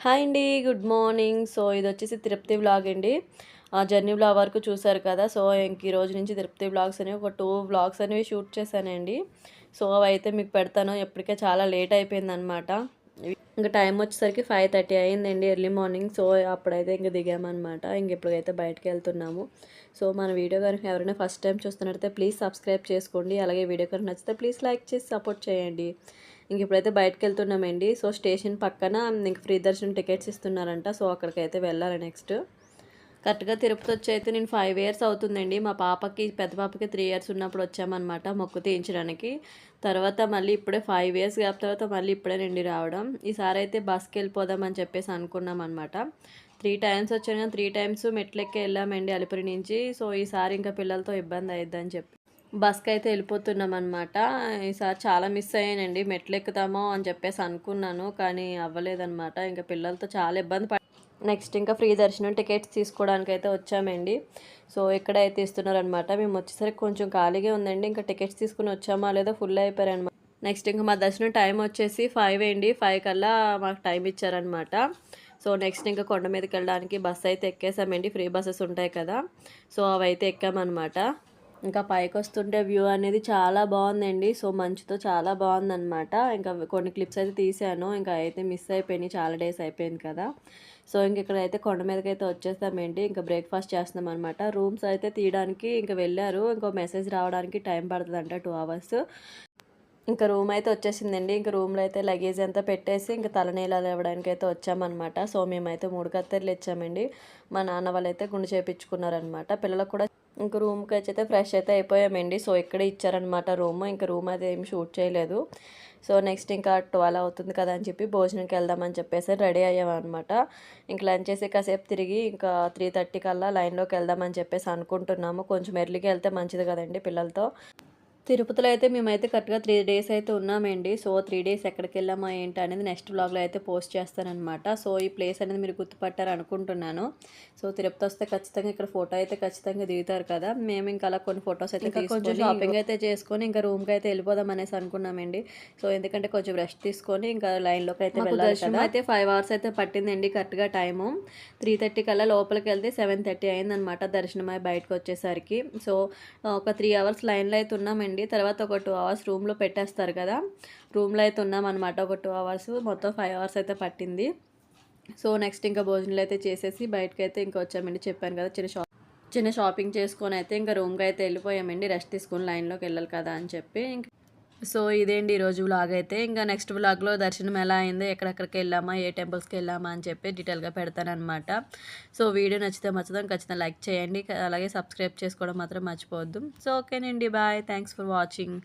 Hi అండి. Good morning. So, ఇదొచ్చేసి Tirupati vlog అండి. జర్నీ వ్లాగ్ వరకు చూసారు కదా! సో, ఇంక ఈ రోజు నుంచి తిరుపతి వ్లాగ్స్ అనేవి ఒక 2 వ్లాగ్స్ అనేవి షూట్ చేశానండి. సో, అవైతే మీకు పెడతాను. ఇప్పటికే చాలా లేట్ అయిపోయిందనమాట. ఇంక టైం వచ్చేసరికి 5:30 అయిందండి ఎర్లీ మార్నింగ్. సో, అప్పుడైతే ఇంక దిగామనమాట. ఇంక ఇప్పుడైతే బయటికెళ్తున్నాము. సో, మన వీడియో గనుక ఎవరైనా ఫస్ట్ టైం చూస్తున్నట్టయితే ప్లీజ్ సబ్స్క్రైబ్ చేసుకోండి. అలాగే వీడియో కనుక నచ్చితే ప్లీజ్ లైక్ చేసి సపోర్ట్ చేయండి. ఇంక ఇప్పుడైతే బయటకెళ్తున్నామండి. సో, స్టేషన్ పక్కన ఇంక ఫ్రీ దర్శనం టికెట్స్ ఇస్తున్నారంట. సో, అక్కడికైతే వెళ్ళాలి నెక్స్ట్. కరెక్ట్‌గా తిరుపతి వచ్చి అయితే నేను 5 ఇయర్స్ అవుతుందండి. మా పాపకి పెద్ద పాపకి 3 ఇయర్స్ ఉన్నప్పుడు వచ్చామనమాట మొక్కు తీయించడానికి. తర్వాత మళ్ళీ ఇప్పుడే 5 ఇయర్స్ గ్యాప్ తర్వాత మళ్ళీ ఇప్పుడేనండి రావడం. ఈసారి అయితే బస్‌కెళ్ళిపోదాం అని చెప్పేసి అనుకున్నామనమాట. 3 టైమ్స్ వచ్చాను కానీ 3 టైమ్స్ మెట్లెక్కే వెళ్ళామండి అలిపిరి నుంచి. సో, ఈసారి ఇంకా పిల్లలతో ఇబ్బంది అయిద్దని చెప్పి బస్‌కైతే వెళ్ళిపోతున్నామనమాట. ఈసారి చాలా మిస్ అయ్యానండి. మెట్లెక్కుతామో అని చెప్పేసి అనుకున్నాను. కానీ అవ్వలేదనమాట. ఇంక పిల్లలతో చాలా ఇబ్బంది నెక్స్ట్ ఇంకా ఫ్రీ దర్శనం టికెట్స్ తీసుకోవడానికైతే వచ్చామండి. సో, ఇక్కడైతే ఇస్తున్నారనమాట. మేము వచ్చేసరికి కొంచెం ఖాళీగా ఉందండి. ఇంకా టికెట్స్ తీసుకొని వచ్చామా లేదో ఫుల్ అయిపోయారనమాట. నెక్స్ట్ ఇంక మా దర్శనం టైం వచ్చేసి 5 అండి. 5 కల్లా మాకు టైం ఇచ్చారనమాట. సో, నెక్స్ట్ ఇంకా కొండ మీదకెళ్ళడానికి బస్ అయితే ఎక్కేసామండి. ఫ్రీ బసెస్ ఉంటాయి కదా! సో, అవైతే ఎక్కామనమాట. ఇంకా పైకొస్తుంటే వ్యూ అనేది చాలా బాగుందండి. సో, మంచుతో చాలా బాగుందనమాట. ఇంకా కొన్ని క్లిప్స్ అయితే తీశాను. ఇంకా అయితే మిస్ అయిపోయినాయి. చాలా డేస్ అయిపోయింది కదా! సో, ఇంక ఇక్కడైతే కొండ మీదకైతే వచ్చేసామండి. ఇంకా బ్రేక్‌ఫాస్ట్ చేస్తున్నామనమాట. రూమ్స్ అయితే తీయడానికి ఇంక వెళ్ళారు. ఇంకో మెసేజ్ రావడానికి టైం పడతదంట 2 అవర్స్. ఇంకా రూమ్ అయితే వచ్చేసిందండి. ఇంక రూమ్‌లో అయితే లగేజ్ అంతా పెట్టేసి ఇంక తలనీలాలు ఇవ్వడానికైతే వచ్చామనమాట. సో, మేమైతే 3 కత్తెరలు ఇచ్చామండి. మా నాన్న వాళ్ళైతే గుండు చేపించుకున్నారనమాట. పిల్లలకు కూడా ఇంక రూమ్‌కొచ్చైతే ఫ్రెష్ అయితే అయిపోయామండి. సో, ఇక్కడే ఇచ్చారనమాట రూము. ఇంక రూమ్ అది ఏమి షూట్ చేయలేదు. సో, నెక్స్ట్ ఇంకా 12 అవుతుంది కదా అని చెప్పి భోజనంకి వెళ్దామని చెప్పేసి రెడీ అయ్యామనమాట. ఇంక లంచ్ చేసి కాసేపు తిరిగి ఇంకా 3:30 కల్లా లైన్‌లోకి వెళ్దామని చెప్పేసి అనుకుంటున్నాము. కొంచెం ఎర్లీగా వెళ్తే మంచిది కదండీ పిల్లలతో. తిరుపతిలో అయితే మేమైతే కరెక్ట్‌గా 3 డేస్ అయితే ఉన్నామండి. సో, 3 డేస్ ఎక్కడికెళ్ళామా ఏంటి అనేది నెక్స్ట్ వ్లాగ్‌లో అయితే పోస్ట్ చేస్తాననమాట. సో, ఈ ప్లేస్ అనేది మీరు గుర్తుపట్టారు అనుకుంటున్నాను. సో, తిరుపతి వస్తే ఖచ్చితంగా ఇక్కడ ఫోటో అయితే ఖచ్చితంగా దిగుతారు కదా! మేము ఇంకా అలా కొన్ని ఫోటోస్ అయితే తీసుకొని కొంచెం షాపింగ్ అయితే చేసుకొని ఇంకా రూమ్‌కి అయితే వెళ్ళిపోదాం అనేసి అనుకున్నామండి. సో, ఎందుకంటే కొంచెం రెస్ట్ తీసుకొని ఇంకా లైన్‌లోకి అయితే వెళ్ళాలి కదా! దర్శనం అయితే 5 అవర్స్ అయితే పట్టిందండి కరెక్ట్‌గా టైము. 3:30 కల్లా లోపలికెళ్తే 7:30 అయిందనమాట దర్శనమై బయటకొచ్చేసరికి. సో, ఒక 3 అవర్స్ లైన్‌లో అయితే ఉన్నామండి. తర్వాత ఒక 2 అవర్స్ రూమ్‌లో పెట్టేస్తారు కదా! రూమ్‌లో అయితే ఉన్నామనమాట. ఒక 2 అవర్స్ మొత్తం 5 అవర్స్ అయితే పట్టింది. సో, నెక్స్ట్ ఇంకా భోజనాలు అయితే చేసేసి బయటకైతే ఇంకా వచ్చామండి. చెప్పాను కదా! చిన్న షాపింగ్ చేసుకొని అయితే ఇంకా రూమ్‌కి అయితే వెళ్ళిపోయామండి. రెస్ట్ తీసుకొని లైన్‌లోకి వెళ్ళాలి కదా అని చెప్పి. సో, ఇదేండి ఈరోజు వ్లాగ్ అయితే. ఇంకా నెక్స్ట్ వ్లాగ్‌లో దర్శనం ఎలా అయిందో, ఎక్కడెక్కడికి వెళ్ళామా, ఏ టెంపుల్స్‌కి వెళ్ళామా అని చెప్పి డీటెయిల్‌గా పెడతాననమాట. సో, వీడియో నచ్చితే ఖచ్చితంగా లైక్ చేయండి. అలాగే సబ్స్క్రైబ్ చేసుకోవడం మాత్రం మర్చిపోవద్దు. సో, ఓకేనండి. బాయ్. Thanks for watching.